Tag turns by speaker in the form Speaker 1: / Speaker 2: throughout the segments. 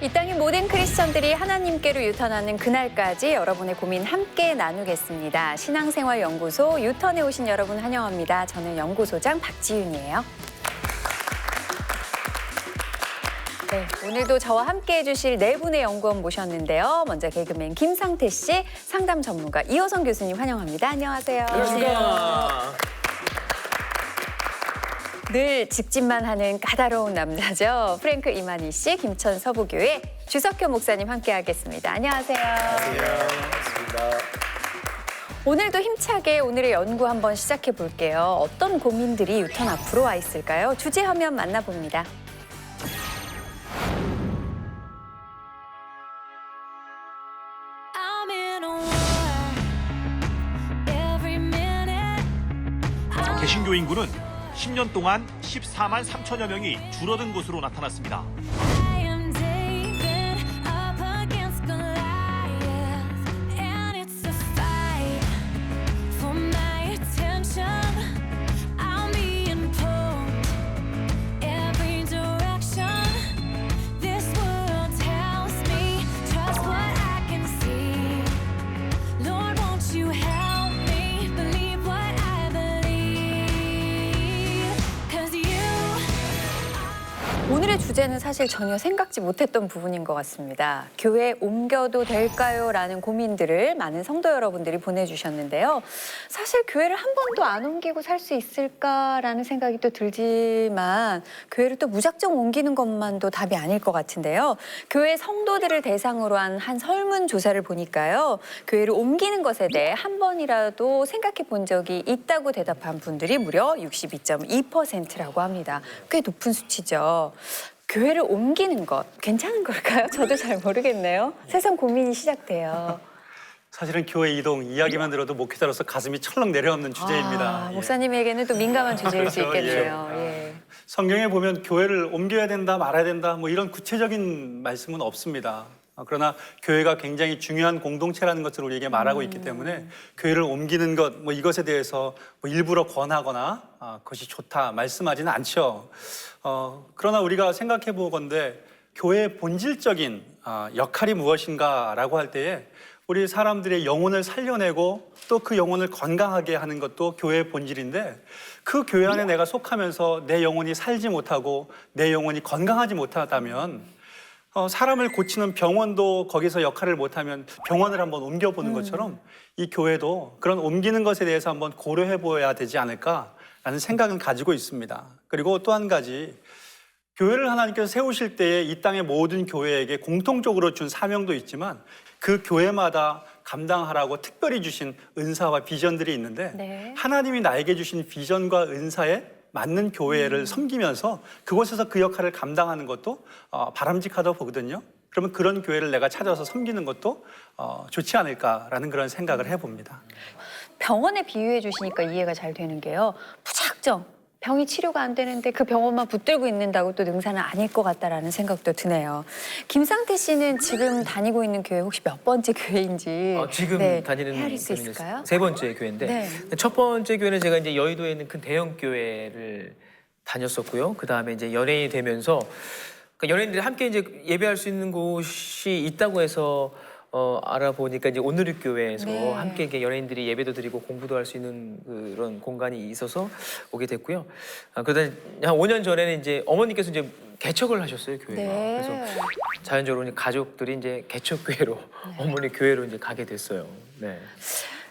Speaker 1: 이 땅의 모든 크리스천들이 하나님께로 유턴하는 그날까지 여러분의 고민 함께 나누겠습니다. 신앙생활연구소 유턴에 오신 여러분 환영합니다. 저는 연구소장 박지윤이에요. 네, 오늘도 저와 함께 해주실 네 분의 연구원 모셨는데요. 먼저 개그맨 김상태 씨, 상담 전문가 이호성 교수님 환영합니다. 안녕하세요.
Speaker 2: 안녕하십니까.
Speaker 1: 늘 직진만 하는 까다로운 남자죠. 프랭크 이만희 씨, 김천 서부교회 주석효 목사님 함께하겠습니다. 안녕하세요.
Speaker 2: 반갑습니다.
Speaker 1: 오늘도 힘차게 오늘의 연구 한번 시작해 볼게요. 어떤 고민들이 유턴 앞으로 와 있을까요? 주제 화면 만나봅니다.
Speaker 3: 개신교 인구는 10년 동안 14만 3천여 명이 줄어든 것으로 나타났습니다.
Speaker 1: 오늘의 주제는 사실 전혀 생각지 못했던 부분인 것 같습니다. 교회 옮겨도 될까요? 라는 고민들을 많은 성도 여러분들이 보내주셨는데요. 사실 교회를 한 번도 안 옮기고 살 수 있을까라는 생각이 또 들지만 교회를 또 무작정 옮기는 것만도 답이 아닐 것 같은데요. 교회 성도들을 대상으로 한 설문조사를 보니까요. 교회를 옮기는 것에 대해 한 번이라도 생각해 본 적이 있다고 대답한 분들이 무려 62.2%라고 합니다. 꽤 높은 수치죠. 교회를 옮기는 것 괜찮은 걸까요? 저도 잘 모르겠네요. 세상 고민이 시작돼요.
Speaker 2: 사실은 교회 이동 이야기만 들어도 목회자로서 가슴이 철렁 내려앉는 주제입니다. 예.
Speaker 1: 목사님에게는 또 민감한 주제일 수
Speaker 2: 그렇죠.
Speaker 1: 있겠네요.
Speaker 2: 예.
Speaker 1: 예.
Speaker 2: 성경에 보면 교회를 옮겨야 된다 말아야 된다 뭐 이런 구체적인 말씀은 없습니다. 그러나 교회가 굉장히 중요한 공동체라는 것을 우리에게 말하고 있기 때문에 교회를 옮기는 것 뭐 이것에 대해서 뭐 일부러 권하거나 그것이 좋다 말씀하지는 않죠. 그러나 우리가 생각해 보건대 교회의 본질적인 역할이 무엇인가라고 할 때에 우리 사람들의 영혼을 살려내고 또 그 영혼을 건강하게 하는 것도 교회의 본질인데 그 교회 안에 내가 속하면서 내 영혼이 살지 못하고 내 영혼이 건강하지 못하다면 사람을 고치는 병원도 거기서 역할을 못하면 병원을 한번 옮겨보는 것처럼 이 교회도 그런 옮기는 것에 대해서 한번 고려해 보아야 되지 않을까라는 생각은 가지고 있습니다. 그리고 또 한 가지 교회를 하나님께서 세우실 때에 이 땅의 모든 교회에게 공통적으로 준 사명도 있지만 그 교회마다 감당하라고 특별히 주신 은사와 비전들이 있는데
Speaker 1: 네.
Speaker 2: 하나님이 나에게 주신 비전과 은사에 맞는 교회를 섬기면서 그곳에서 그 역할을 감당하는 것도 바람직하다고 보거든요. 그러면 그런 교회를 내가 찾아서 섬기는 것도 좋지 않을까라는 그런 생각을 해봅니다.
Speaker 1: 병원에 비유해 주시니까 이해가 잘 되는 게요. 무작정 병이 치료가 안 되는데 그 병원만 붙들고 있는다고 또 능사는 아닐 것 같다라는 생각도 드네요. 김상태 씨는 지금 다니고 있는 교회 혹시 몇 번째 교회인지
Speaker 4: 지금 다니는
Speaker 1: 헤아릴 수
Speaker 4: 교회는
Speaker 1: 있을까요?
Speaker 4: 세 번째 교회인데
Speaker 1: 네.
Speaker 4: 첫 번째 교회는 제가 이제 여의도에 있는 큰 대형 교회를 다녔었고요. 그 다음에 이제 연예인이 되면서 그러니까 연예인들이 함께 이제 예배할 수 있는 곳이 있다고 해서 알아보니까 이제 오늘의 교회에서
Speaker 1: 네.
Speaker 4: 함께 이렇게 연예인들이 예배도 드리고 공부도 할 수 있는 그런 공간이 있어서 오게 됐고요. 그러다 한 5년 전에는 이제 어머니께서 이제 개척을 하셨어요, 교회가.
Speaker 1: 네.
Speaker 4: 그래서 자연적으로 이제 가족들이 이제 개척 교회로 어머니 교회로 이제 가게 됐어요. 네.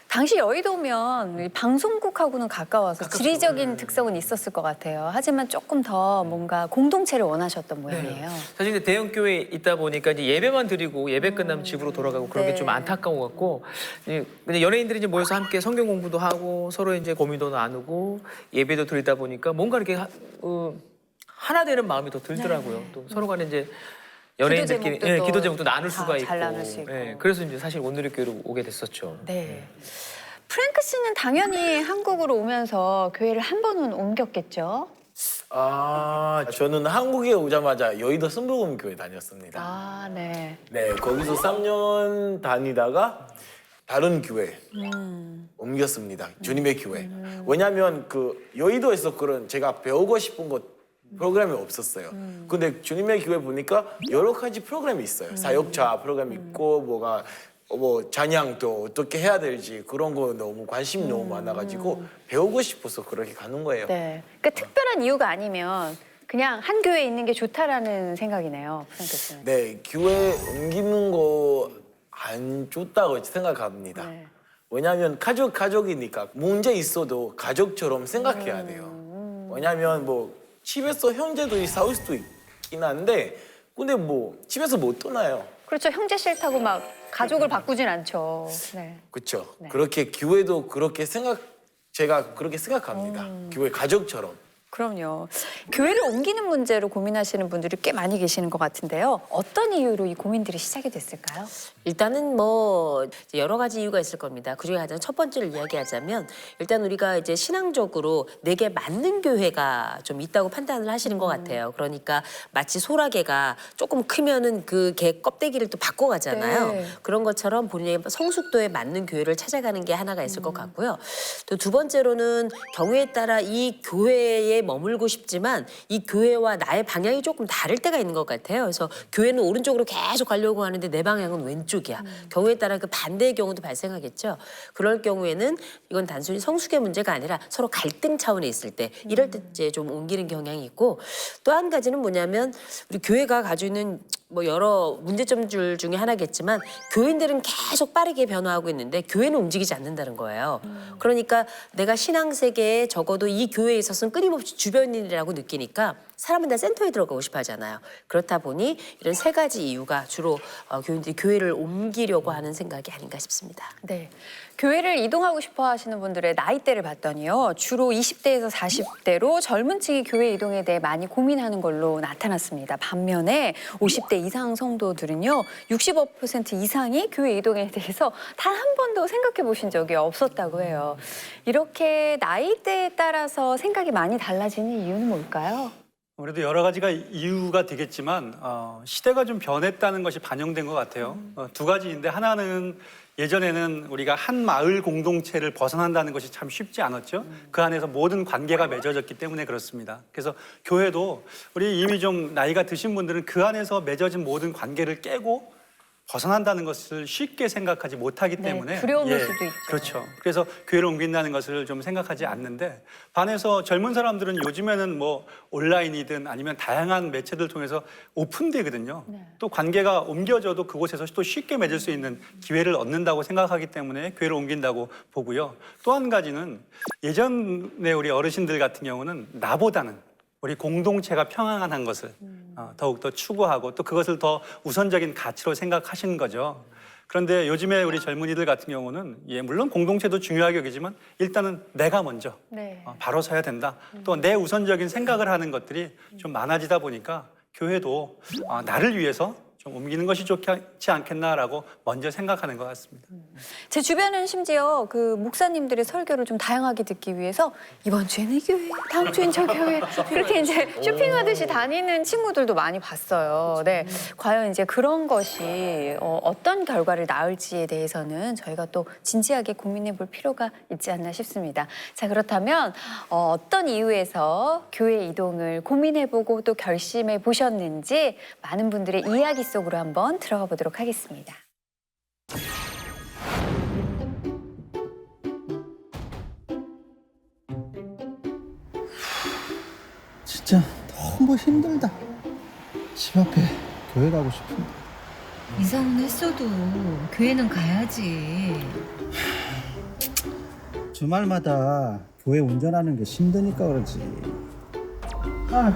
Speaker 1: 당시 여의도면 방송국하고는 가까워서 지리적인 특성은 있었을 것 같아요. 하지만 조금 더 뭔가 공동체를 원하셨던 모양이에요.
Speaker 4: 사실 이제 대형 교회에 있다 보니까 이제 예배만 드리고 예배 끝나면 집으로 돌아가고 그런 게 좀
Speaker 1: 네.
Speaker 4: 안타까워 갖고 근데 연예인들이 이제 모여서 함께 성경 공부도 하고 서로 이제 고민도 나누고 예배도 드리다 보니까 뭔가 이렇게 하나 되는 마음이 더 들더라고요.
Speaker 1: 네.
Speaker 4: 또 서로 간에 이제 연예인들끼리
Speaker 1: 기도 제목도
Speaker 4: 기도 제목도 나눌 수가 있고.
Speaker 1: 잘 나눌 수 있고.
Speaker 4: 그래서 이제 사실 오늘의 교회로 오게 됐었죠.
Speaker 1: 네. 프랭크 씨는 당연히 한국으로 오면서 교회를 한 번은 옮겼겠죠?
Speaker 5: 저는 한국에 오자마자 여의도 순복음교회 다녔습니다.
Speaker 1: 아, 네.
Speaker 5: 네, 거기서 3년 다니다가 다른 교회 옮겼습니다. 주님의 교회. 왜냐하면 그 여의도에서 그런 제가 배우고 싶은 것 프로그램이 없었어요. 근데 주님의 교회 보니까 여러 가지 프로그램이 있어요. 사역자 프로그램 있고 뭐 찬양도 어떻게 해야 될지 그런 거 너무 관심이 너무 많아가지고 배우고 싶어서 그렇게 가는 거예요.
Speaker 1: 네. 그러니까 특별한 이유가 아니면 그냥 한 교회에 있는 게 좋다라는 생각이네요, 부장 교수님.
Speaker 5: 네, 교회 옮기는 거 안 좋다고 생각합니다.
Speaker 1: 네.
Speaker 5: 왜냐하면 가족이니까 문제 있어도 가족처럼 생각해야 돼요. 왜냐하면 뭐 집에서 형제들이 싸울 수도 있긴 한데 근데 뭐 집에서 못 떠나요.
Speaker 1: 그렇죠. 형제 싫다고 막 가족을 바꾸진 않죠. 네.
Speaker 5: 그렇죠.
Speaker 1: 네.
Speaker 5: 그렇게 교회도 그렇게 제가 그렇게 생각합니다. 교회 가족처럼.
Speaker 1: 그럼요. 교회를 옮기는 문제로 고민하시는 분들이 꽤 많이 계시는 것 같은데요. 어떤 이유로 이 고민들이 시작이 됐을까요?
Speaker 6: 일단은 뭐 이제 여러 가지 이유가 있을 겁니다. 그중에 가장 첫 번째를 이야기하자면 일단 우리가 이제 신앙적으로 내게 맞는 교회가 좀 있다고 판단을 하시는 것 같아요. 그러니까 마치 소라게가 조금 크면은 그 개 껍데기를 또 바꿔가잖아요.
Speaker 1: 네.
Speaker 6: 그런 것처럼 본인의 성숙도에 맞는 교회를 찾아가는 게 하나가 있을 것 같고요. 또 두 번째로는 경우에 따라 이 교회에 머물고 싶지만 이 교회와 나의 방향이 조금 다를 때가 있는 것 같아요. 그래서 교회는 오른쪽으로 계속 가려고 하는데 내 방향은 왼쪽이야. 경우에 따라 그 반대의 경우도 발생하겠죠. 그럴 경우에는 이건 단순히 성숙의 문제가 아니라 서로 갈등 차원에 있을 때 이럴 때 이제 좀 옮기는 경향이 있고 또 한 가지는 뭐냐면 우리 교회가 가지고 있는 뭐 여러 문제점들 중에 하나겠지만 교인들은 계속 빠르게 변화하고 있는데 교회는 움직이지 않는다는 거예요. 그러니까 내가 신앙 세계에 적어도 이 교회에 있어서는 끊임없이 주변인이라고 느끼니까 사람은 다 센터에 들어가고 싶어 하잖아요. 그렇다 보니 이런 세 가지 이유가 주로 교인들이 교회를 옮기려고 하는 생각이 아닌가 싶습니다.
Speaker 1: 네. 교회를 이동하고 싶어 하시는 분들의 나이대를 봤더니요. 주로 20대에서 40대로 젊은 층이 교회 이동에 대해 많이 고민하는 걸로 나타났습니다. 반면에 50대 이상 성도들은요. 65% 이상이 교회 이동에 대해서 단 한 번도 생각해 보신 적이 없었다고 해요. 이렇게 나이대에 따라서 생각이 많이 달라지는 이유는 뭘까요?
Speaker 2: 아무래도 여러 가지가 이유가 되겠지만 시대가 좀 변했다는 것이 반영된 것 같아요. 두 가지인데 하나는 예전에는 우리가 한 마을 공동체를 벗어난다는 것이 참 쉽지 않았죠. 그 안에서 모든 관계가 맺어졌기 때문에 그렇습니다. 그래서 교회도 우리 이미 좀 나이가 드신 분들은 그 안에서 맺어진 모든 관계를 깨고 벗어난다는 것을 쉽게 생각하지 못하기
Speaker 1: 네,
Speaker 2: 때문에
Speaker 1: 두려움일 수도 있죠.
Speaker 2: 그렇죠. 그래서 교회를 옮긴다는 것을 좀 생각하지 않는데 반해서 젊은 사람들은 요즘에는 뭐 온라인이든 아니면 다양한 매체들 통해서 오픈되거든요.
Speaker 1: 네.
Speaker 2: 또 관계가 옮겨져도 그곳에서 또 쉽게 맺을 수 있는 기회를 얻는다고 생각하기 때문에 교회를 옮긴다고 보고요. 또 한 가지는 예전에 우리 어르신들 같은 경우는 나보다는 우리 공동체가 평안한 것을 더욱더 추구하고 또 그것을 더 우선적인 가치로 생각하시는 거죠. 그런데 요즘에 우리 젊은이들 같은 경우는 물론 공동체도 중요하게 여기지만 일단은 내가 먼저
Speaker 1: 네.
Speaker 2: 바로 서야 된다. 또 내 우선적인 생각을 하는 것들이 좀 많아지다 보니까 교회도 나를 위해서 좀 옮기는 것이 좋지 않겠나라고 먼저 생각하는 것 같습니다.
Speaker 1: 제 주변은 심지어 그 목사님들의 설교를 좀 다양하게 듣기 위해서 이번 주에는 이 교회, 다음 주엔 저 교회 그렇게 이제 쇼핑하듯이 다니는 친구들도 많이 봤어요. 네, 과연 이제 그런 것이 어떤 결과를 낳을지에 대해서는 저희가 또 진지하게 고민해볼 필요가 있지 않나 싶습니다. 자, 그렇다면 어떤 이유에서 교회 이동을 고민해보고 또 결심해 보셨는지 많은 분들의 이야기 속으로 한번 들어가 보도록 하겠습니다.
Speaker 7: 진짜 너무 힘들다. 집 앞에 교회 가고 싶은데.
Speaker 8: 이사는 했어도 교회는 가야지.
Speaker 7: 주말마다 교회 운전하는 게 힘드니까 그러지. 아휴.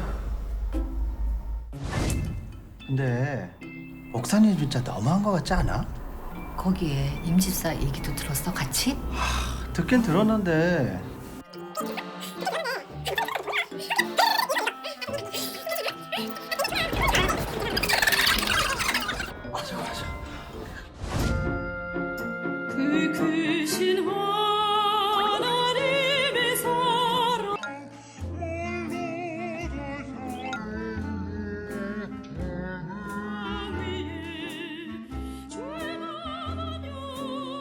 Speaker 7: 근데 목사님 진짜 너무한 거 같지 않아?
Speaker 8: 거기에 임집사 얘기도 들었어, 같이?
Speaker 7: 듣긴 들었는데
Speaker 9: 그 크신 하나님의 사랑 위에 죄만한 영원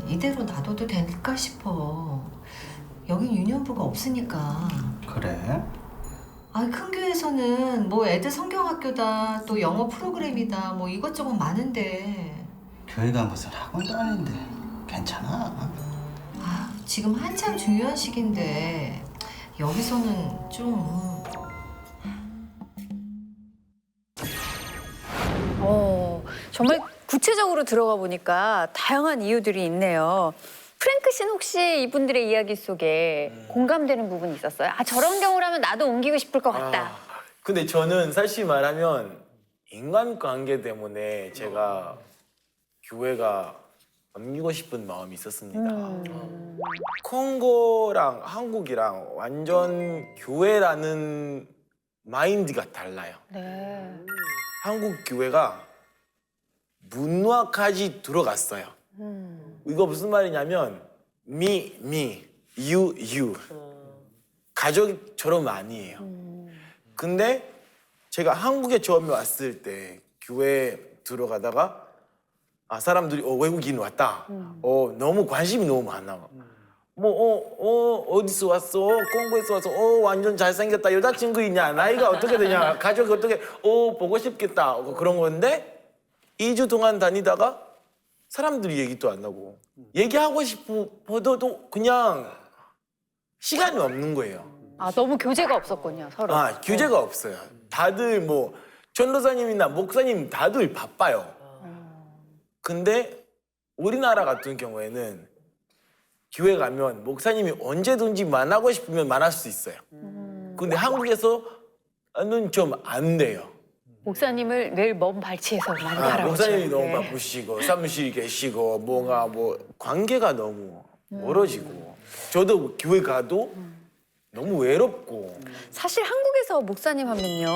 Speaker 8: 이대로 놔둬도 될까 싶어. 여긴 유년부가 없으니까.
Speaker 7: 그래?
Speaker 8: 아, 큰 교회에서는 뭐 애들 성경학교다, 또 영어 프로그램이다, 뭐 이것저것 많은데.
Speaker 7: 교회가 무슨 학원도 아닌데 괜찮아?
Speaker 8: 아, 지금 한참 중요한 시기인데 여기서는 좀.
Speaker 1: 정말 구체적으로 들어가 보니까 다양한 이유들이 있네요. 프랭크 씨는 혹시 이분들의 이야기 속에 공감되는 부분이 있었어요? 아, 저런 경우라면 나도 옮기고 싶을 것 같다.
Speaker 5: 근데 저는 사실 말하면 인간관계 때문에 제가 교회가 옮기고 싶은 마음이 있었습니다. 콩고랑 한국이랑 완전 교회라는 마인드가 달라요.
Speaker 1: 네.
Speaker 5: 한국 교회가 문화까지 들어갔어요. 이거 무슨 말이냐면 me, you 가족처럼 아니에요. 근데 제가 한국에 처음에 왔을 때 교회 들어가다가 사람들이 외국인 왔다. 너무 관심이 너무 많아. 어디서 왔어? 콩고에서 왔어? 완전 잘생겼다. 여자친구 있냐? 나이가 어떻게 되냐? 가족이 어떻게? 보고 싶겠다. 그런 건데 2주 동안 다니다가 사람들이 얘기도 안 하고 얘기하고 싶어도 그냥 시간이 없는 거예요.
Speaker 1: 아, 너무 교제가 없었군요, 서로.
Speaker 5: 교제가 없어요. 다들 뭐 전도사님이나 목사님 다들 바빠요. 근데 우리나라 같은 경우에는 교회 가면 목사님이 언제든지 만나고 싶으면 만날 수 있어요. 근데 한국에서는 좀 안 돼요.
Speaker 1: 목사님을 늘 먼 발치에서 많이 바라보죠.
Speaker 5: 목사님이 너무
Speaker 1: 네.
Speaker 5: 바쁘시고 사무실 계시고 뭔가 관계가 너무 멀어지고 저도 교회 가도 너무 외롭고
Speaker 1: 사실 한국에서 목사님 하면요,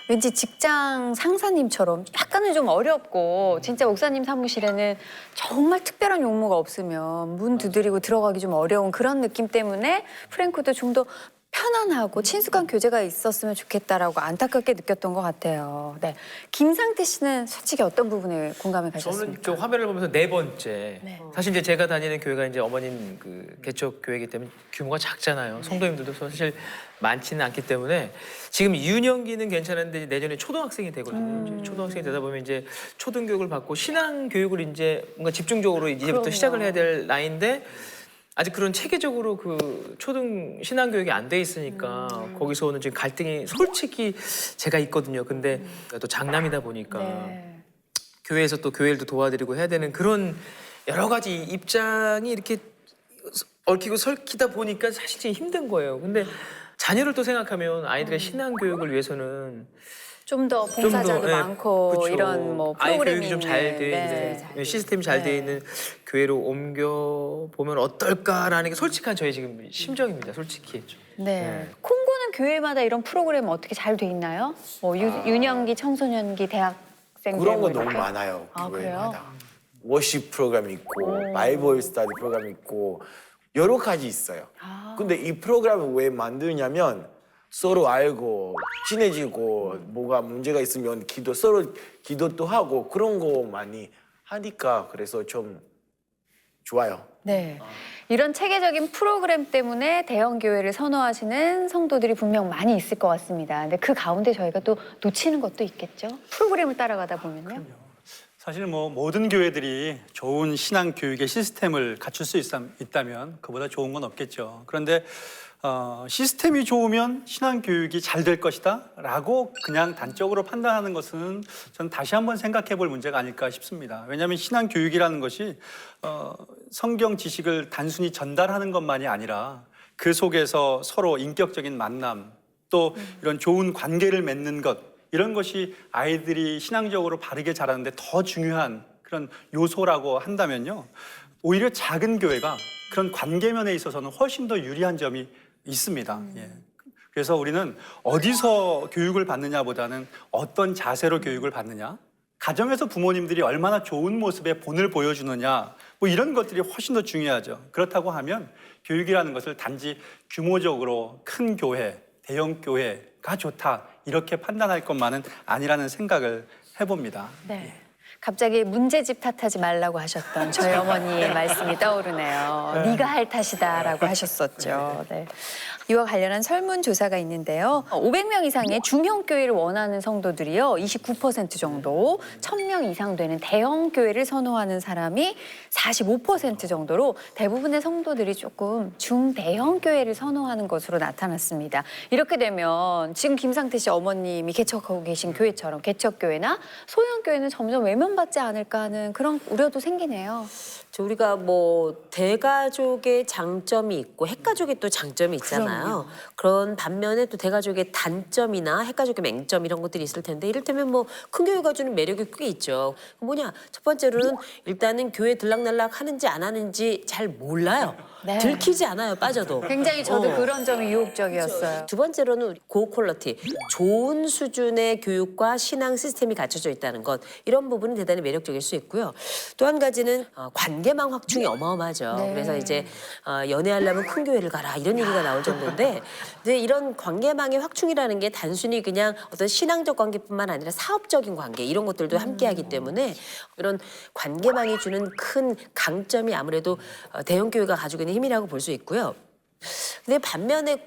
Speaker 1: 왠지 직장 상사님처럼 약간은 좀 어렵고, 진짜 목사님 사무실에는 정말 특별한 용무가 없으면 문 두드리고 들어가기 좀 어려운 그런 느낌 때문에 프랭크도 좀 더 편안하고 친숙한 교제가 있었으면 좋겠다라고 안타깝게 느꼈던 것 같아요. 네, 김상태 씨는 솔직히 어떤 부분에 공감을
Speaker 4: 저는
Speaker 1: 가셨습니까?
Speaker 4: 저 화면을 보면서 네 번째.
Speaker 1: 네.
Speaker 4: 사실 이제 제가 다니는 교회가 이제 어머님 그 개척 교회이기 때문에 규모가 작잖아요. 성도님들도 사실 많지는 않기 때문에 지금 유년기는 괜찮은데 내년에 초등학생이 되거든요. 이제 초등학생이 되다 보면 이제 초등교육을 받고 신앙 교육을 이제 뭔가 집중적으로 이제부터
Speaker 1: 그럼요.
Speaker 4: 시작을 해야 될 나이인데 아직 그런 체계적으로 그 초등 신앙 교육이 안 돼 있으니까 거기서 오는 지금 갈등이 솔직히 제가 있거든요. 근데 또 장남이다 보니까
Speaker 1: 네.
Speaker 4: 교회에서 또 교회를 도와드리고 해야 되는 그런 여러 가지 입장이 이렇게 얽히고 설키다 보니까 사실 좀 힘든 거예요. 근데 자녀를 또 생각하면 아이들의 신앙 교육을 위해서는
Speaker 1: 좀 더 봉사자도
Speaker 4: 네,
Speaker 1: 많고
Speaker 4: 그쵸.
Speaker 1: 이런 뭐
Speaker 4: 아이
Speaker 1: 프로그램이
Speaker 4: 교육이 좀 잘 돼
Speaker 1: 네.
Speaker 4: 있는 시스템이 잘 돼 있는 교회로 옮겨 보면 어떨까라는 게 솔직한 저희 지금 심정입니다. 솔직히.
Speaker 1: 네. 콩고는 교회마다 이런 프로그램 어떻게 잘 돼 있나요? 뭐 유년기, 청소년기, 대학생들
Speaker 5: 그런 거
Speaker 1: 뭐
Speaker 5: 너무
Speaker 1: 이렇게?
Speaker 5: 많아요.
Speaker 1: 아,
Speaker 5: 교회마다. 워십 프로그램 있고 바이블 스터디 프로그램 있고 여러 가지 있어요. 근데 이 프로그램을 왜 만드냐면 서로 알고 친해지고 뭐가 문제가 있으면 서로 기도도 하고 그런 거 많이 하니까 그래서 좀 좋아요.
Speaker 1: 네. 이런 체계적인 프로그램 때문에 대형 교회를 선호하시는 성도들이 분명 많이 있을 것 같습니다. 근데 그 가운데 저희가 또 놓치는 것도 있겠죠. 프로그램을 따라가다 보면요.
Speaker 2: 사실 뭐 모든 교회들이 좋은 신앙 교육의 시스템을 갖출 수 있다면 그보다 좋은 건 없겠죠. 그런데 시스템이 좋으면 신앙 교육이 잘 될 것이다 라고 그냥 단적으로 판단하는 것은 저는 다시 한번 생각해 볼 문제가 아닐까 싶습니다. 왜냐하면 신앙 교육이라는 것이 성경 지식을 단순히 전달하는 것만이 아니라 그 속에서 서로 인격적인 만남 또 이런 좋은 관계를 맺는 것, 이런 것이 아이들이 신앙적으로 바르게 자라는데 더 중요한 그런 요소라고 한다면요, 오히려 작은 교회가 그런 관계면에 있어서는 훨씬 더 유리한 점이 있습니다. 예. 그래서 우리는 어디서 교육을 받느냐보다는 어떤 자세로 교육을 받느냐, 가정에서 부모님들이 얼마나 좋은 모습의 본을 보여주느냐, 뭐 이런 것들이 훨씬 더 중요하죠. 그렇다고 하면 교육이라는 것을 단지 규모적으로 큰 교회, 대형 교회가 좋다 이렇게 판단할 것만은 아니라는 생각을 해봅니다.
Speaker 1: 네. 갑자기 문제집 탓하지 말라고 하셨던 저희 어머니의 말씀이 떠오르네요. 네가 할 탓이다라고 하셨었죠. 네. 이와 관련한 설문조사가 있는데요. 500명 이상의 중형교회를 원하는 성도들이요. 29% 정도, 1000명 이상 되는 대형교회를 선호하는 사람이 45% 정도로 대부분의 성도들이 조금 중대형교회를 선호하는 것으로 나타났습니다. 이렇게 되면 지금 김상태 씨 어머님이 개척하고 계신 교회처럼 개척교회나 소형교회는 점점 외면받지 않을까 하는 그런 우려도 생기네요.
Speaker 6: 우리가 뭐 대가족의 장점이 있고 핵가족의 또 장점이 있잖아요. 그런 반면에 또 대가족의 단점이나 핵가족의 맹점 이런 것들이 있을 텐데 이를테면 뭐 큰 교회가 주는 매력이 꽤 있죠. 뭐냐? 첫 번째로는 일단은 교회 들락날락 하는지 안 하는지 잘 몰라요.
Speaker 1: 네.
Speaker 6: 들키지 않아요. 빠져도.
Speaker 1: 굉장히 저도 그런 점이 유혹적이었어요.
Speaker 6: 두 번째로는 고퀄러티, 좋은 수준의 교육과 신앙 시스템이 갖춰져 있다는 것. 이런 부분은 대단히 매력적일 수 있고요. 또 한 가지는 관계망 확충이 어마어마하죠.
Speaker 1: 네.
Speaker 6: 그래서 이제 연애하려면 큰 교회를 가라 이런 얘기가 나올 정도인데 이제 이런 관계망의 확충이라는 게 단순히 그냥 어떤 신앙적 관계뿐만 아니라 사업적인 관계 이런 것들도 함께하기 때문에 이런 관계망이 주는 큰 강점이 아무래도 대형 교회가 가지고 있는 힘이라고 볼 수 있고요. 근데 반면에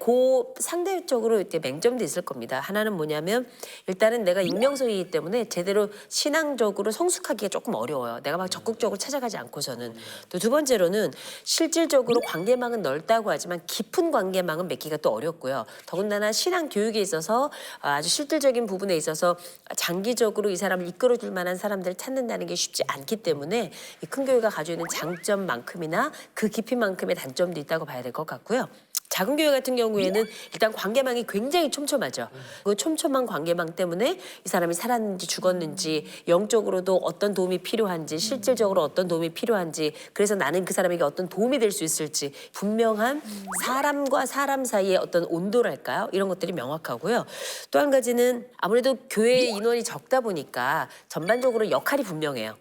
Speaker 6: 상대적으로 이제 맹점도 있을 겁니다. 하나는 뭐냐면 일단은 내가 익명성이기 때문에 제대로 신앙적으로 성숙하기가 조금 어려워요. 내가 막 적극적으로 찾아가지 않고서는. 또 두 번째로는 실질적으로 관계망은 넓다고 하지만 깊은 관계망은 맺기가 또 어렵고요. 더군다나 신앙 교육에 있어서 아주 실질적인 부분에 있어서 장기적으로 이 사람을 이끌어줄 만한 사람들을 찾는다는 게 쉽지 않기 때문에 이 큰 교회가 가지고 있는 장점만큼이나 그 깊이만큼의 단점도 있다고 봐야 될 것 같고요. 작은 교회 같은 경우에는 일단 관계망이 굉장히 촘촘하죠. 그 촘촘한 관계망 때문에 이 사람이 살았는지 죽었는지 영적으로도 어떤 도움이 필요한지 실질적으로 어떤 도움이 필요한지 그래서 나는 그 사람에게 어떤 도움이 될 수 있을지 분명한 사람과 사람 사이의 어떤 온도랄까요? 이런 것들이 명확하고요. 또 한 가지는 아무래도 교회 인원이 적다 보니까 전반적으로 역할이 분명해요.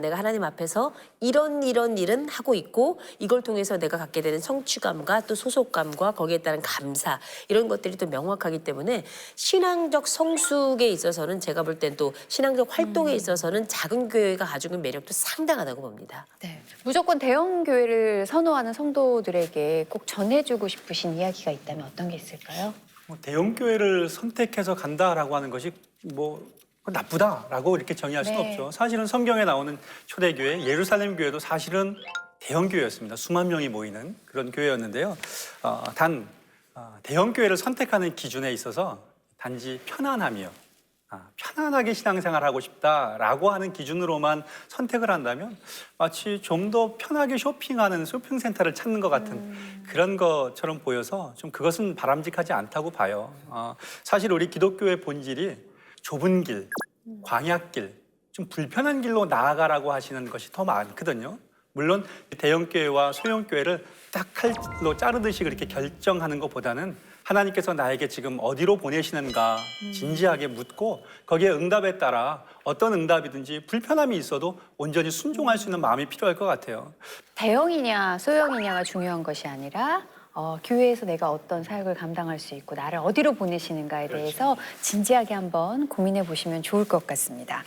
Speaker 6: 내가 하나님 앞에서 이런 일은 하고 있고 이걸 통해서 내가 갖게 되는 성취감과 또 소속감과 거기에 따른 감사 이런 것들이 또 명확하기 때문에 신앙적 성숙에 있어서는 제가 볼 땐 또 신앙적 활동에 있어서는 작은 교회가 가지고 있는 매력도 상당하다고 봅니다.
Speaker 1: 네. 무조건 대형 교회를 선호하는 성도들에게 꼭 전해주고 싶으신 이야기가 있다면 어떤 게 있을까요?
Speaker 2: 대형 교회를 선택해서 간다라고 하는 것이 뭐 나쁘다라고 이렇게 정의할 수는
Speaker 1: 네.
Speaker 2: 없죠. 사실은 성경에 나오는 초대교회 예루살렘 교회도 사실은 대형 교회였습니다. 수만 명이 모이는 그런 교회였는데요. 단 대형 교회를 선택하는 기준에 있어서 단지 편안함이요. 편안하게 신앙생활하고 싶다라고 하는 기준으로만 선택을 한다면 마치 좀 더 편하게 쇼핑하는 쇼핑센터를 찾는 것 같은 그런 것처럼 보여서 좀 그것은 바람직하지 않다고 봐요. 사실 우리 기독교의 본질이 좁은 길, 광야길, 좀 불편한 길로 나아가라고 하시는 것이 더 많거든요. 물론 대형교회와 소형교회를 딱 칼로 자르듯이 그렇게 결정하는 것보다는 하나님께서 나에게 지금 어디로 보내시는가 진지하게 묻고 거기에 응답에 따라 어떤 응답이든지 불편함이 있어도 온전히 순종할 수 있는 마음이 필요할 것 같아요.
Speaker 1: 대형이냐 소형이냐가 중요한 것이 아니라 교회에서 내가 어떤 사역을 감당할 수 있고 나를 어디로 보내시는가에 대해서 진지하게 한번 고민해 보시면 좋을 것 같습니다.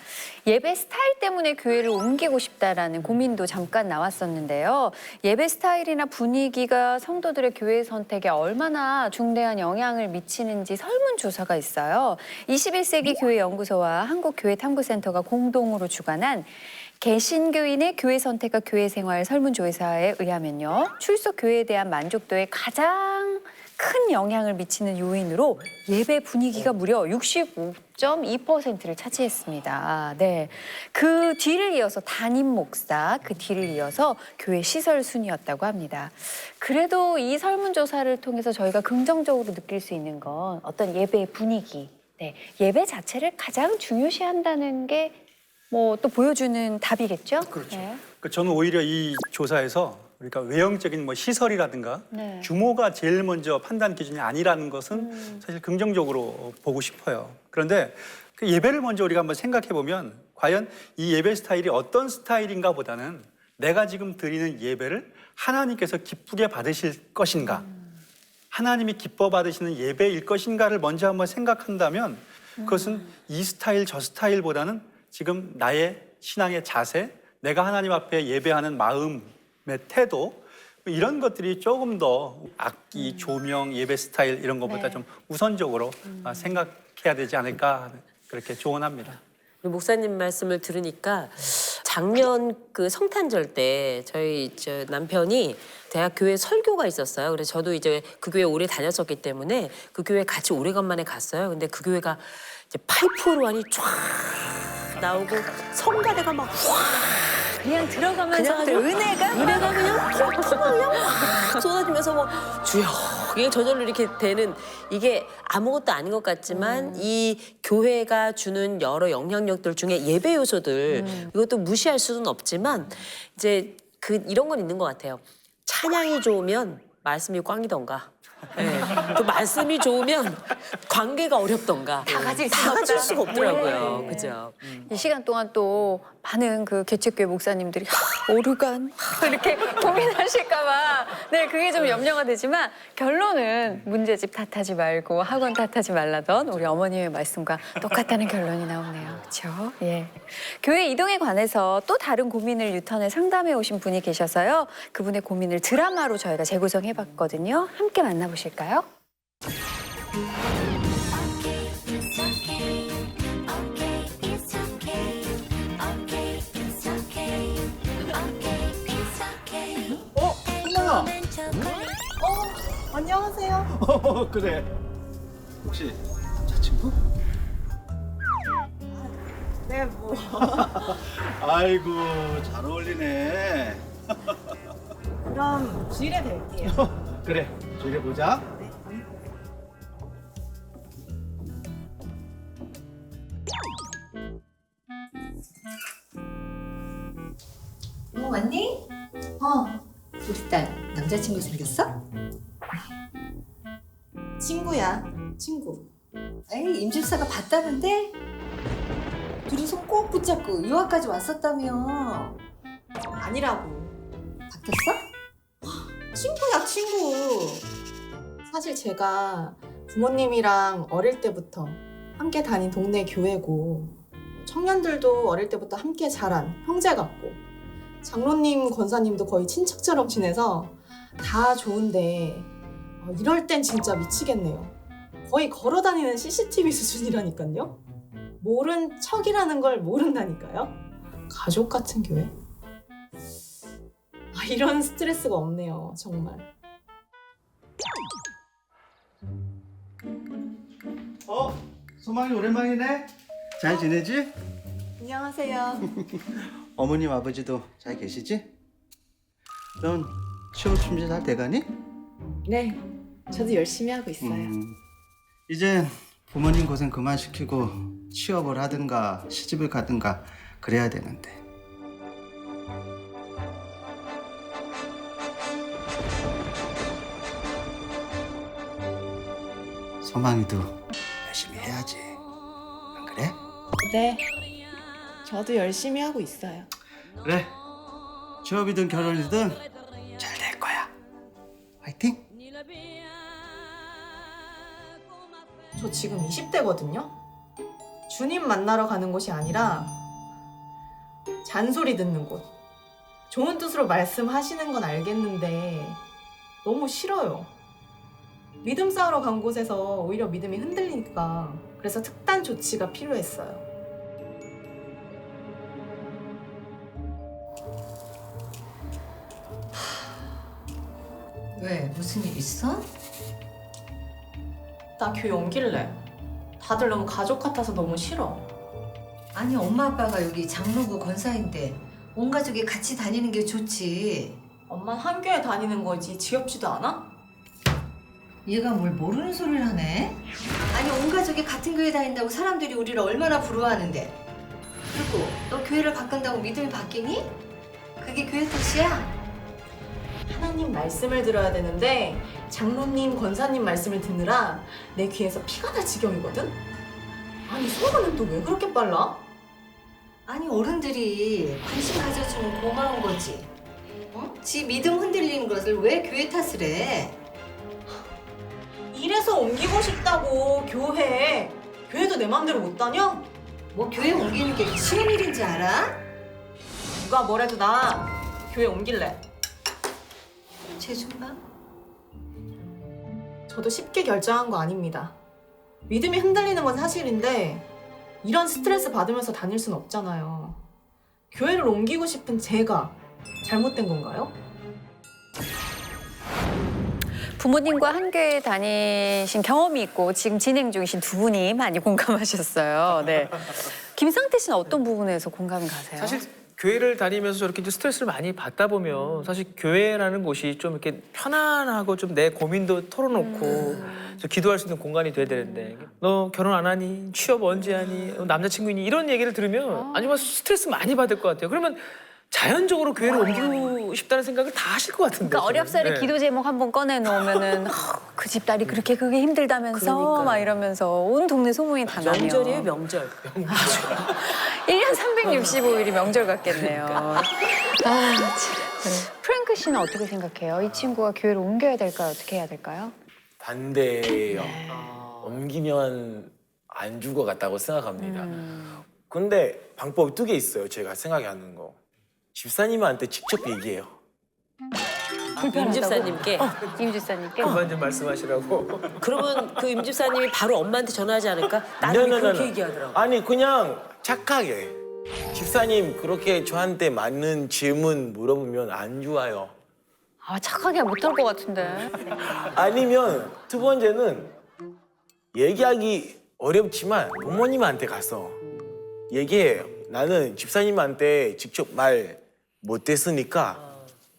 Speaker 1: 예배 스타일 때문에 교회를 옮기고 싶다라는 고민도 잠깐 나왔었는데요. 예배 스타일이나 분위기가 성도들의 교회 선택에 얼마나 중대한 영향을 미치는지 설문조사가 있어요. 21세기 교회 연구소와 한국교회탐구센터가 공동으로 주관한 개신교인의 교회 선택과 교회 생활 설문조사에 의하면요. 출석 교회에 대한 만족도에 가장 큰 영향을 미치는 요인으로 예배 분위기가 무려 65.2%를 차지했습니다. 네, 그 뒤를 이어서 담임 목사, 그 뒤를 이어서 교회 시설 순이었다고 합니다. 그래도 이 설문조사를 통해서 저희가 긍정적으로 느낄 수 있는 건 어떤 예배의 분위기, 네, 예배 자체를 가장 중요시한다는 게 뭐 또 보여주는 답이겠죠?
Speaker 2: 그렇죠.
Speaker 1: 네.
Speaker 2: 저는 오히려 이 조사에서 그러니까 외형적인 뭐 시설이라든가
Speaker 1: 네.
Speaker 2: 규모가 제일 먼저 판단 기준이 아니라는 것은 사실 긍정적으로 보고 싶어요. 그런데 그 예배를 먼저 우리가 한번 생각해 보면 과연 이 예배 스타일이 어떤 스타일인가 보다는 내가 지금 드리는 예배를 하나님께서 기쁘게 받으실 것인가, 하나님이 기뻐 받으시는 예배일 것인가를 먼저 한번 생각한다면 그것은 이 스타일 저 스타일보다는 지금 나의 신앙의 자세, 내가 하나님 앞에 예배하는 마음의 태도 이런 것들이 조금 더 악기, 조명, 예배 스타일 이런 것보다
Speaker 1: 네.
Speaker 2: 좀 우선적으로 생각해야 되지 않을까 그렇게 조언합니다.
Speaker 6: 우리 목사님 말씀을 들으니까 작년 그 성탄절 때 저희 남편이 대학 교회 설교가 있었어요. 그래서 저도 이제 그 교회 오래 다녔었기 때문에 그 교회 같이 오래간만에 갔어요. 근데 그 교회가 이제 파이프 오르간이 쫙 나오고 성가대가 막
Speaker 1: 그냥 들어가면서 은혜가
Speaker 6: 그냥 폭포가 그냥 확 쏟아지면서 뭐 주여 이게 저절로 이렇게 되는 이게 아무것도 아닌 것 같지만 이 교회가 주는 여러 영향력들 중에 예배 요소들 이것도 무시할 수는 없지만 이제 이런 건 있는 것 같아요. 찬양이 좋으면 말씀이 꽝이던가. 네. 또 말씀이 좋으면 관계가 어렵던가 다 가질 수가 없더라고요.
Speaker 1: 네.
Speaker 6: 그죠?
Speaker 1: 이 시간 동안 또 많은 그 개척교회 목사님들이 오르간 이렇게 고민하실까봐 그게 좀 염려가 되지만 결론은 문제집 탓하지 말고 학원 탓하지 말라던 우리 어머님의 말씀과 똑같다는 결론이 나오네요. 그렇죠? 예. 교회 이동에 관해서 또 다른 고민을 유턴에 상담해 오신 분이 계셔서요. 그분의 고민을 드라마로 저희가 재구성해봤거든요. 함께 만나보실까요?
Speaker 7: 엄마야.
Speaker 10: 안녕하세요.
Speaker 7: 그래. 혹시 저 친구?
Speaker 10: 네, 뭐.
Speaker 7: 아이고 잘 어울리네.
Speaker 10: 그럼 주일에 뵐게요.
Speaker 7: 그래 주일에 보자.
Speaker 8: 왔니? 우리 딸 남자친구 생겼어?
Speaker 10: 친구야, 친구.
Speaker 8: 에이, 임집사가 봤다는데? 둘이 손 꼭 붙잡고 유학까지 왔었다며.
Speaker 10: 아니라고.
Speaker 8: 바뀌었어?
Speaker 10: 친구야, 친구. 사실 제가 부모님이랑 어릴 때부터 함께 다닌 동네 교회고 청년들도 어릴 때부터 함께 자란 형제 같고 장로님, 권사님도 거의 친척처럼 지내서 다 좋은데 이럴 땐 진짜 미치겠네요. 거의 걸어다니는 CCTV 수준이라니까요. 모른 척이라는 걸 모른다니까요. 가족 같은 교회? 이런 스트레스가 없네요, 정말.
Speaker 7: 소망이 오랜만이네. 잘 지내지?
Speaker 10: 안녕하세요.
Speaker 7: 어머님 아버지도 잘 계시지? 넌 취업 준비 잘 돼가니?
Speaker 10: 네, 저도 열심히 하고 있어요.
Speaker 7: 이제 부모님 고생 그만 시키고 취업을 하든가 시집을 가든가 그래야 되는데. 소망이도 열심히 해야지. 안 그래?
Speaker 10: 네, 저도 열심히 하고 있어요.
Speaker 7: 그래. 취업이든 결혼이든 잘 될 거야. 화이팅!
Speaker 10: 저 지금 20대거든요. 주님 만나러 가는 곳이 아니라 잔소리 듣는 곳. 좋은 뜻으로 말씀하시는 건 알겠는데 너무 싫어요. 믿음 쌓으러 간 곳에서 오히려 믿음이 흔들리니까 그래서 특단 조치가 필요했어요.
Speaker 8: 왜? 무슨 일 있어?
Speaker 10: 나 교회 옮길래. 다들 너무 가족 같아서 너무 싫어.
Speaker 8: 아니, 엄마 아빠가 여기 장로부 권사인데 온 가족이 같이 다니는 게 좋지.
Speaker 10: 엄마는 한 교회 다니는 거지 지겹지도 않아?
Speaker 8: 얘가 뭘 모르는 소리를 하네? 아니, 온 가족이 같은 교회 다닌다고 사람들이 우리를 얼마나 부러워하는데. 그리고 너 교회를 바꾼다고 믿음이 바뀌니? 그게 교회 탓이야?
Speaker 10: 하나님 말씀을 들어야 되는데 장로님, 권사님 말씀을 듣느라 내 귀에서 피가 날 지경이거든? 아니, 소문은 또 왜 그렇게 빨라?
Speaker 8: 아니, 어른들이 관심 가져주면 고마운 거지. 지 믿음 흔들리는 것을 왜 교회 탓을 해?
Speaker 10: 이래서 옮기고 싶다고 교회도 내 맘대로 못 다녀?
Speaker 8: 뭐 교회 옮기는 게 쉬운 일인지 알아?
Speaker 10: 누가 뭐래도 나 교회 옮길래.
Speaker 8: 재준가?
Speaker 10: 저도 쉽게 결정한 거 아닙니다. 믿음이 흔들리는 건 사실인데 이런 스트레스 받으면서 다닐 순 없잖아요. 교회를 옮기고 싶은 제가 잘못된 건가요?
Speaker 1: 부모님과 한 교회 다니신 경험이 있고 지금 진행 중이신 두 분이 많이 공감하셨어요. 네. 김상태 씨는 어떤 부분에서 공감이 가세요?
Speaker 4: 사실 교회를 다니면서 저렇게 이제 스트레스를 많이 받다 보면 사실 교회라는 곳이 좀 이렇게 편안하고 좀 내 고민도 털어놓고 좀 기도할 수 있는 공간이 돼야 되는데 너 결혼 안 하니? 취업 언제 하니? 남자친구 있니? 이런 얘기를 들으면 아주 스트레스 많이 받을 것 같아요. 그러면 자연적으로 교회를 옮기고 싶다는 생각을 다 하실 것 같은데.
Speaker 1: 그러니까 어렵사리
Speaker 4: 네.
Speaker 1: 기도 제목 한번 꺼내 놓으면은 그 집딸이 그렇게 그게 힘들다면서
Speaker 6: 그러니까요.
Speaker 1: 막 이러면서 온 동네 소문이 다 나네요.
Speaker 6: 명절이에요, 명절.
Speaker 1: 1년 365일이 명절 같겠네요. 아, 참. 프랭크 씨는 어떻게 생각해요? 이 친구가 교회를 옮겨야 될까요? 어떻게 해야 될까요?
Speaker 5: 반대예요. 옮기면 안 줄 것 같다고 생각합니다. 근데 방법이 2개 있어요. 제가 생각하는 거. 집사님한테 직접 얘기해요.
Speaker 6: 임 집사님께.
Speaker 1: 임 집사님께?
Speaker 4: 그만 좀 말씀하시라고.
Speaker 6: 그러면 그 임 집사님이 바로 엄마한테 전화하지 않을까? 나는 그렇게 얘기하더라고.
Speaker 5: 아니 그냥 착하게. 집사님 그렇게 저한테 맞는 질문 물어보면 안 좋아요.
Speaker 1: 아, 착하게 못할 것 같은데.
Speaker 5: 아니면 2번째는 얘기하기 어렵지만 부모님한테 가서 얘기해요. 나는 집사님한테 직접 말 못했으니까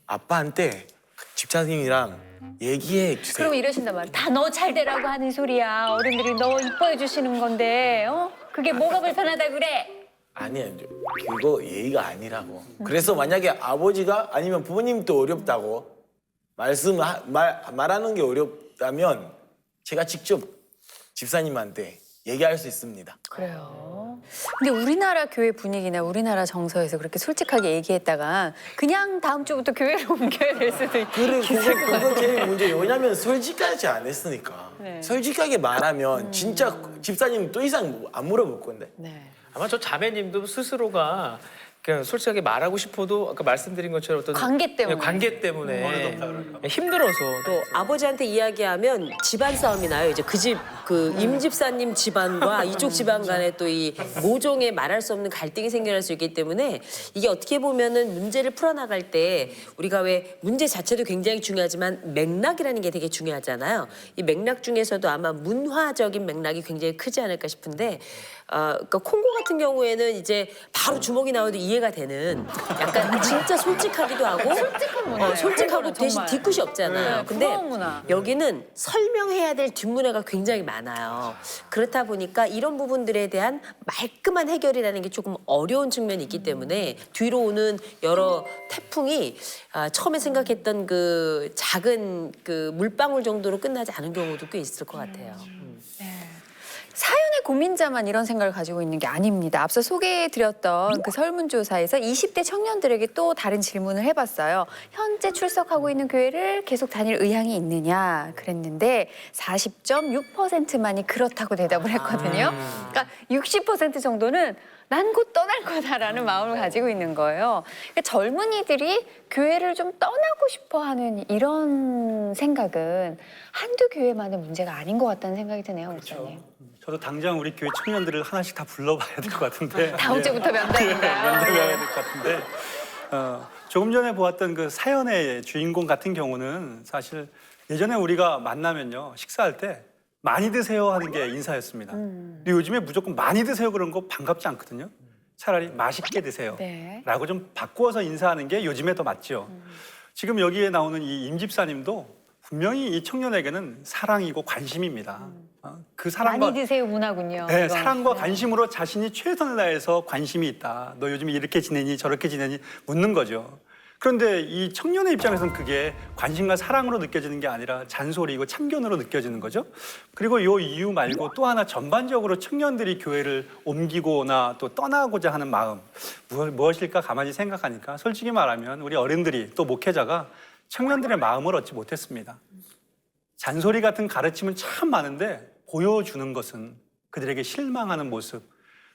Speaker 5: 아빠한테 집사님이랑 얘기해 주세요.
Speaker 1: 그럼 이러신단 말이야. 다 너 잘 되라고 하는 소리야. 어른들이 너 이뻐해 주시는 건데, 그게 뭐가 불편하다 그래?
Speaker 5: 아니야, 그거 예의가 아니라고. 그래서 만약에 아버지가 아니면 부모님도 어렵다고 말하는 게 어렵다면 제가 직접 집사님한테 얘기할 수 있습니다.
Speaker 1: 그래요. 근데 우리나라 교회 분위기나 우리나라 정서에서 그렇게 솔직하게 얘기했다가 그냥 다음 주부터 교회를 옮겨야 될 수도
Speaker 5: 그래,
Speaker 1: 있을 것
Speaker 5: 그건
Speaker 1: 같아요.
Speaker 5: 제일 문제예요. 왜냐면 솔직하지 않았으니까.
Speaker 1: 네.
Speaker 5: 솔직하게 말하면 진짜 집사님 또 이상 안 물어볼 건데.
Speaker 1: 네.
Speaker 4: 아마 저 자매님도 스스로가 그냥 솔직하게 말하고 싶어도 아까 말씀드린 것처럼 어떤
Speaker 1: 관계 때문에.
Speaker 4: 관계 때문에 힘들어서
Speaker 6: 또 아버지한테 이야기하면 집안 싸움이 나요. 이제 그 집, 그 임 집사님 집안과 이쪽 집안 간에 또 이 모종의 말할 수 없는 갈등이 생겨날 수 있기 때문에 이게 어떻게 보면은 문제를 풀어나갈 때 우리가 왜 문제 자체도 굉장히 중요하지만 맥락이라는 게 되게 중요하잖아요. 이 맥락 중에서도 아마 문화적인 맥락이 굉장히 크지 않을까 싶은데 그러니까 콩고 같은 경우에는 이제 바로 주먹이 나와도 이해가 되는 약간 진짜 솔직하기도 하고
Speaker 1: 솔직한 문화예요.
Speaker 6: 솔직하고
Speaker 1: 그거는
Speaker 6: 대신
Speaker 1: 정말.
Speaker 6: 뒤끝이 없잖아요.
Speaker 1: 네,
Speaker 6: 근데
Speaker 1: 부러운 문화.
Speaker 6: 여기는 설명해야 될 뒷문화가 굉장히 많아요. 그렇다 보니까 이런 부분들에 대한 말끔한 해결이라는 게 조금 어려운 측면이 있기 때문에 뒤로 오는 여러 태풍이 처음에 생각했던 그 작은 그 물방울 정도로 끝나지 않은 경우도 꽤 있을 것 같아요.
Speaker 1: 사연의 고민자만 이런 생각을 가지고 있는 게 아닙니다. 앞서 소개해드렸던 그 설문조사에서 20대 청년들에게 또 다른 질문을 해봤어요. 현재 출석하고 있는 교회를 계속 다닐 의향이 있느냐 그랬는데 40.6%만이 그렇다고 대답을 했거든요. 그러니까 60% 정도는 난 곧 떠날 거다라는 마음을 가지고 있는 거예요. 그러니까 젊은이들이 교회를 좀 떠나고 싶어하는 이런 생각은 한두 교회만의 문제가 아닌 것 같다는 생각이 드네요, 목사님.
Speaker 2: 저도 당장 우리 교회 청년들을 하나씩 다 불러봐야 될 것 같은데.
Speaker 1: 다음 주부터 면담인가요?
Speaker 2: 면담해야 될 것 같은데. 조금 전에 보았던 그 사연의 주인공 같은 경우는 사실 예전에 우리가 만나면요, 식사할 때 많이 드세요 하는 게 인사였습니다. 근데 요즘에 무조건 많이 드세요 그런 거 반갑지 않거든요. 차라리 맛있게 드세요
Speaker 1: 네.
Speaker 2: 라고 좀 바꾸어서 인사하는 게 요즘에 더 맞죠. 지금 여기에 나오는 이 임 집사님도 분명히 이 청년에게는 사랑이고 관심입니다. 그 사랑과
Speaker 1: 많이 드세요 문화군요.
Speaker 2: 네,
Speaker 1: 이건.
Speaker 2: 사랑과 관심으로 자신이 최선을 다해서 관심이 있다. 너 요즘에 이렇게 지내니 저렇게 지내니 묻는 거죠. 그런데 이 청년의 입장에서는 그게 관심과 사랑으로 느껴지는 게 아니라 잔소리이고 참견으로 느껴지는 거죠. 그리고 이 이유 말고 또 하나 전반적으로 청년들이 교회를 옮기거나 또 떠나고자 하는 마음 무엇일까 가만히 생각하니까 솔직히 말하면 우리 어른들이 또 목회자가 청년들의 마음을 얻지 못했습니다. 잔소리 같은 가르침은 참 많은데 보여주는 것은 그들에게 실망하는 모습,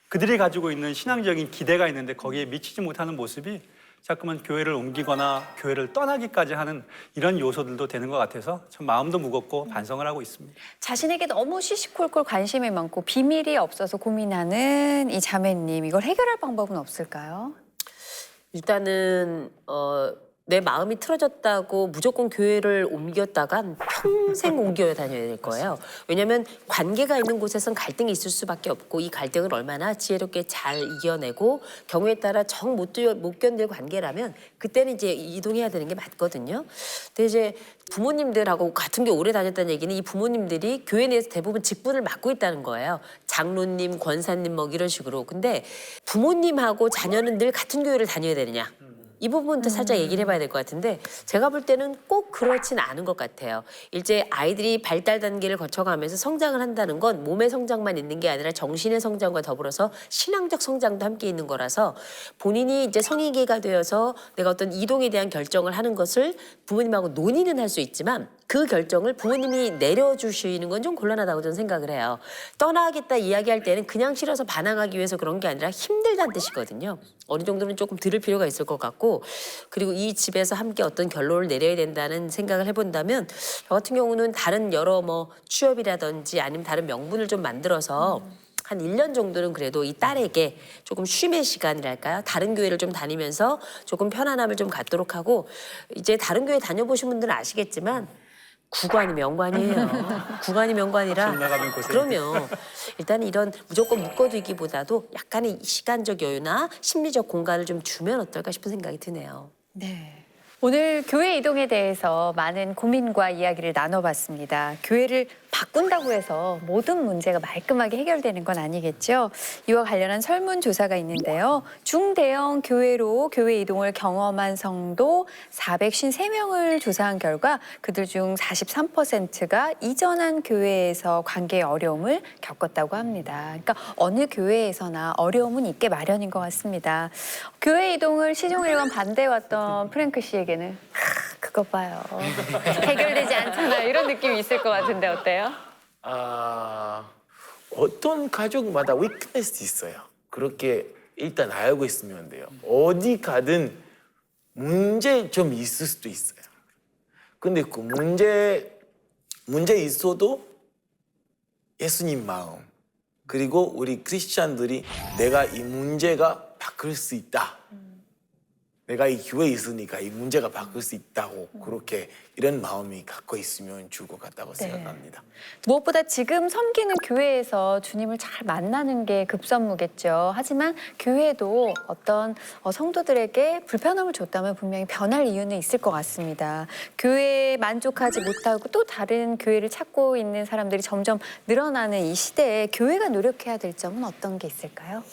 Speaker 2: 그들이 가지고 있는 신앙적인 기대가 있는데 거기에 미치지 못하는 모습이 자꾸만 교회를 옮기거나 교회를 떠나기까지 하는 이런 요소들도 되는 것 같아서 참 마음도 무겁고 반성을 하고 있습니다.
Speaker 1: 자신에게 너무 시시콜콜 관심이 많고 비밀이 없어서 고민하는 이 자매님, 이걸 해결할 방법은 없을까요?
Speaker 6: 일단은 내 마음이 틀어졌다고 무조건 교회를 옮겼다간 평생 옮겨 다녀야 될 거예요. 왜냐하면 관계가 있는 곳에선 갈등이 있을 수밖에 없고 이 갈등을 얼마나 지혜롭게 잘 이겨내고 경우에 따라 정 못 견딜 관계라면 그때는 이제 이동해야 되는 게 맞거든요. 근데 이제 부모님들하고 같은 교회 오래 다녔다는 얘기는 이 부모님들이 교회 내에서 대부분 직분을 맡고 있다는 거예요. 장로님, 권사님 뭐 이런 식으로. 근데 부모님하고 자녀는 늘 같은 교회를 다녀야 되느냐? 이 부분도 살짝 얘기를 해봐야 될 것 같은데 제가 볼 때는 꼭 그렇진 않은 것 같아요. 이제 아이들이 발달 단계를 거쳐가면서 성장을 한다는 건 몸의 성장만 있는 게 아니라 정신의 성장과 더불어서 신앙적 성장도 함께 있는 거라서 본인이 이제 성인기가 되어서 내가 어떤 이동에 대한 결정을 하는 것을 부모님하고 논의는 할 수 있지만 그 결정을 부모님이 내려주시는 건 좀 곤란하다고 저는 생각을 해요. 떠나겠다 이야기할 때는 그냥 싫어서 반항하기 위해서 그런 게 아니라 힘들다는 뜻이거든요. 어느 정도는 조금 들을 필요가 있을 것 같고 그리고 이 집에서 함께 어떤 결론을 내려야 된다는 생각을 해본다면 저 같은 경우는 다른 여러 뭐 취업이라든지 아니면 다른 명분을 좀 만들어서 한 1년 정도는 그래도 이 딸에게 조금 쉼의 시간이랄까요? 다른 교회를 좀 다니면서 조금 편안함을 좀 갖도록 하고 이제 다른 교회 다녀보신 분들은 아시겠지만 구관이 명관이에요. 구관이 명관이라.
Speaker 2: 나가면 고생.
Speaker 6: 그러면 일단 이런 무조건 묶어두기보다도 약간의 시간적 여유나 심리적 공간을 좀 주면 어떨까 싶은 생각이 드네요.
Speaker 1: 네. 오늘 교회 이동에 대해서 많은 고민과 이야기를 나눠봤습니다. 교회를 바꾼다고 해서 모든 문제가 말끔하게 해결되는 건 아니겠죠. 이와 관련한 설문조사가 있는데요. 중대형 교회로 교회 이동을 경험한 성도 453명을 조사한 결과 그들 중 43%가 이전한 교회에서 관계의 어려움을 겪었다고 합니다. 그러니까 어느 교회에서나 어려움은 있게 마련인 것 같습니다. 교회 이동을 시종일관 반대해왔던 프랭크 씨에게는 그거 봐요. 해결되지 않잖아요. 이런 느낌이 있을 것 같은데 어때요?
Speaker 5: 어떤 가족마다 위크네스 있어요. 그렇게 일단 알고 있으면 돼요. 어디 가든 문제점이 있을 수도 있어요. 근데 그 문제 있어도 예수님 마음 그리고 우리 크리스찬들이 내가 이 문제가 바뀔 수 있다. 내가 이 교회에 있으니까 이 문제가 바뀔 수 있다고 그렇게 이런 마음이 갖고 있으면 좋을 것 같다고 생각합니다.
Speaker 1: 무엇보다 지금 섬기는 교회에서 주님을 잘 만나는 게 급선무겠죠. 하지만 교회도 어떤 성도들에게 불편함을 줬다면 분명히 변할 이유는 있을 것 같습니다. 교회에 만족하지 못하고 또 다른 교회를 찾고 있는 사람들이 점점 늘어나는 이 시대에 교회가 노력해야 될 점은 어떤 게 있을까요?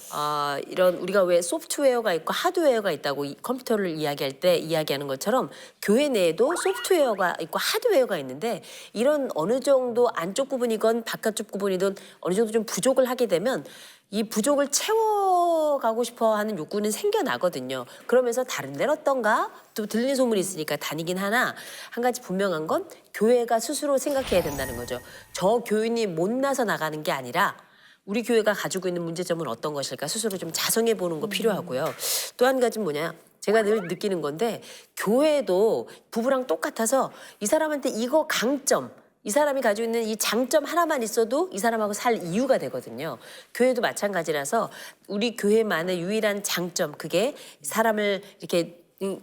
Speaker 6: 이런 우리가 왜 소프트웨어가 있고 하드웨어가 있다고 컴퓨터를 이야기할 때 이야기하는 것처럼 교회 내에도 소프트웨어가 있고 하드웨어가 있는데 이런 어느 정도 안쪽 부분이건 바깥쪽 부분이든 어느 정도 좀 부족을 하게 되면 이 부족을 채워가고 싶어 하는 욕구는 생겨나거든요. 그러면서 다른 데는 어떤가? 또 들리는 소문이 있으니까 다니긴 하나 한 가지 분명한 건 교회가 스스로 생각해야 된다는 거죠. 저 교인이 못나서 나가는 게 아니라 우리 교회가 가지고 있는 문제점은 어떤 것일까 스스로 좀 자성해 보는 거 필요하고요. 또 한 가지는 뭐냐? 제가 늘 느끼는 건데 교회도 부부랑 똑같아서 이 사람한테 이거 강점, 이 사람이 가지고 있는 이 장점 하나만 있어도 이 사람하고 살 이유가 되거든요. 교회도 마찬가지라서 우리 교회만의 유일한 장점, 그게 사람을 이렇게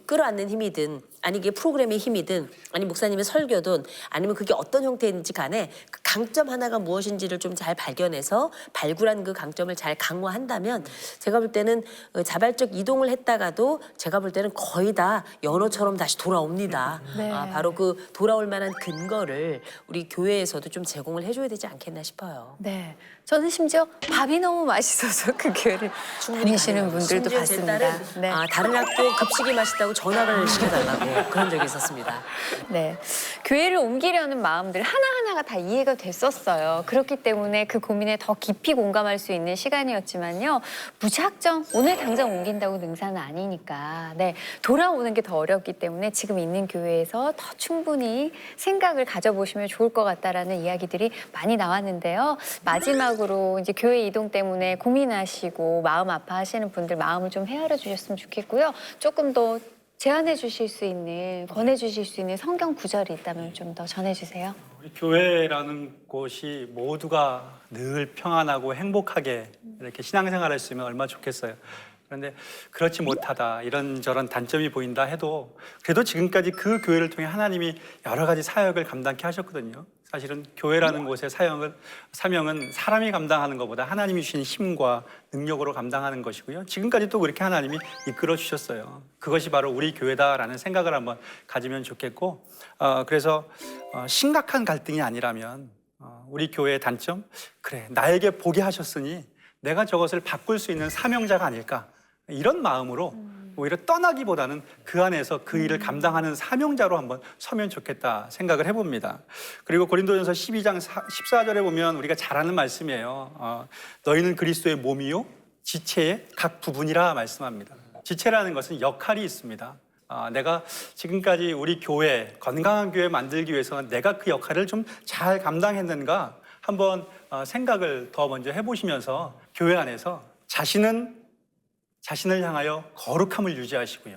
Speaker 6: 끌어안는 힘이든 아니 이게 프로그램의 힘이든 아니 목사님의 설교든 아니면 그게 어떤 형태인지 간에 그 강점 하나가 무엇인지를 좀 잘 발견해서 발굴한 그 강점을 잘 강화한다면 제가 볼 때는 자발적 이동을 했다가도 제가 볼 때는 거의 다 연어처럼 다시 돌아옵니다.
Speaker 1: 네.
Speaker 6: 바로 그 돌아올 만한 근거를 우리 교회에서도 좀 제공을 해줘야 되지 않겠나 싶어요.
Speaker 1: 네. 저는 심지어 밥이 너무 맛있어서 그 교회를 다니시는 분들도
Speaker 6: 심지어 제
Speaker 1: 봤습니다.
Speaker 6: 딸은
Speaker 1: 네.
Speaker 6: 다른 학교 급식이 맛있다고 전화를 시켜달라고 그런 적이 있었습니다.
Speaker 1: 네. 교회를 옮기려는 마음들 하나하나 하나하나가 다 이해가 됐었어요. 그렇기 때문에 그 고민에 더 깊이 공감할 수 있는 시간이었지만요. 무작정 오늘 당장 옮긴다고 능사는 아니니까 네, 돌아오는 게 더 어렵기 때문에 지금 있는 교회에서 더 충분히 생각을 가져보시면 좋을 것 같다라는 이야기들이 많이 나왔는데요. 마지막으로 이제 교회 이동 때문에 고민하시고 마음 아파하시는 분들 마음을 좀 헤아려 주셨으면 좋겠고요. 조금 더 제안해 주실 수 있는, 권해 주실 수 있는 성경 구절이 있다면 좀 더 전해 주세요.
Speaker 2: 우리 교회라는 곳이 모두가 늘 평안하고 행복하게 이렇게 신앙생활할 수 있으면 얼마나 좋겠어요. 그런데 그렇지 못하다, 이런저런 단점이 보인다 해도 그래도 지금까지 그 교회를 통해 하나님이 여러 가지 사역을 감당케 하셨거든요. 사실은 교회라는 곳의 사명은 사람이 감당하는 것보다 하나님이 주신 힘과 능력으로 감당하는 것이고요. 지금까지 또 그렇게 하나님이 이끌어 주셨어요. 그것이 바로 우리 교회다라는 생각을 한번 가지면 좋겠고, 그래서 심각한 갈등이 아니라면 우리 교회의 단점, 그래 나에게 보게 하셨으니 내가 저것을 바꿀 수 있는 사명자가 아닐까, 이런 마음으로 오히려 떠나기보다는 그 안에서 그 일을 감당하는 사명자로 한번 서면 좋겠다 생각을 해봅니다. 그리고 고린도전서 12장 14절에 보면 우리가 잘 아는 말씀이에요. 너희는 그리스도의 몸이요 지체의 각 부분이라 말씀합니다. 지체라는 것은 역할이 있습니다. 내가 지금까지 우리 교회, 건강한 교회 만들기 위해서 내가 그 역할을 좀 잘 감당했는가 한번 생각을 더 먼저 해보시면서 교회 안에서 자신을 향하여 거룩함을 유지하시고요.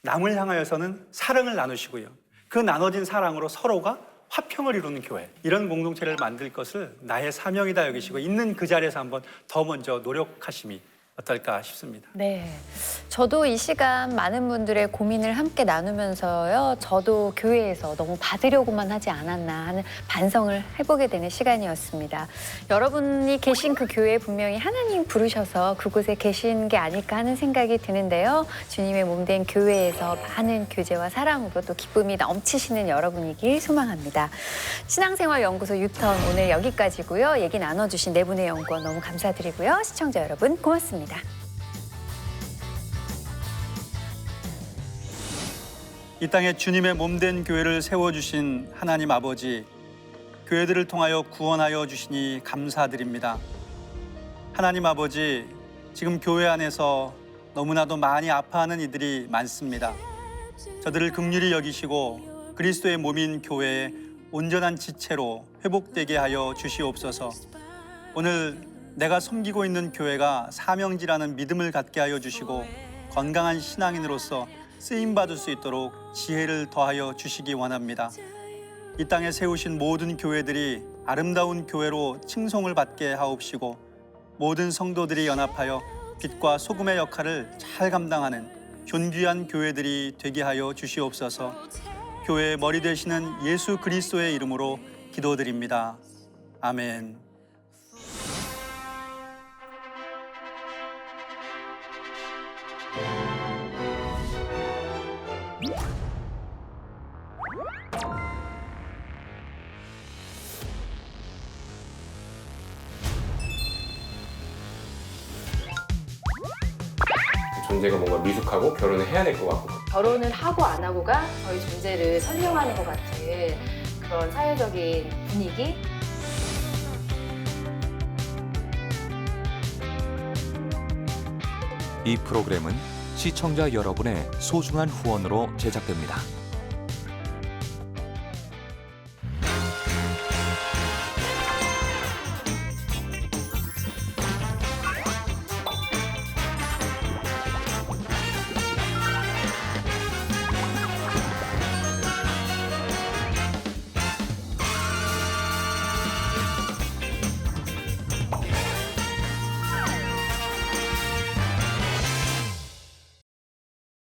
Speaker 2: 남을 향하여서는 사랑을 나누시고요. 그 나눠진 사랑으로 서로가 화평을 이루는 교회, 이런 공동체를 만들 것을 나의 사명이다 여기시고 있는 그 자리에서 한번 더 먼저 노력하심이 어떨까 싶습니다.
Speaker 1: 네, 저도 이 시간 많은 분들의 고민을 함께 나누면서요. 저도 교회에서 너무 받으려고만 하지 않았나 하는 반성을 해보게 되는 시간이었습니다. 여러분이 계신 그 교회에 분명히 하나님 부르셔서 그곳에 계신 게 아닐까 하는 생각이 드는데요. 주님의 몸된 교회에서 많은 교제와 사랑으로 또 기쁨이 넘치시는 여러분이길 소망합니다. 신앙생활연구소 유턴 오늘 여기까지고요. 얘기 나눠주신 네 분의 연구원 너무 감사드리고요. 시청자 여러분 고맙습니다.
Speaker 2: 이 땅에 주님의 몸된 교회를 세워주신 하나님 아버지, 교회들을 통하여 구원하여 주시니 감사드립니다. 하나님 아버지, 지금 교회 안에서 너무나도 많이 아파하는 이들이 많습니다. 저들을 긍휼히 여기시고 그리스도의 몸인 교회에 온전한 지체로 회복되게 하여 주시옵소서. 오늘 내가 섬기고 있는 교회가 사명지라는 믿음을 갖게 하여 주시고 건강한 신앙인으로서 쓰임받을 수 있도록 지혜를 더하여 주시기 원합니다. 이 땅에 세우신 모든 교회들이 아름다운 교회로 칭송을 받게 하옵시고 모든 성도들이 연합하여 빛과 소금의 역할을 잘 감당하는 존귀한 교회들이 되게 하여 주시옵소서. 교회의 머리 되시는 예수 그리스도의 이름으로 기도드립니다. 아멘.
Speaker 11: 존재가 뭔가 미숙하고 결혼을 해야 될 것 같고,
Speaker 12: 결혼을 하고 안 하고가 저희 존재를 설명하는 것 같은 그런 사회적인 분위기.
Speaker 13: 이 프로그램은 시청자 여러분의 소중한 후원으로 제작됩니다.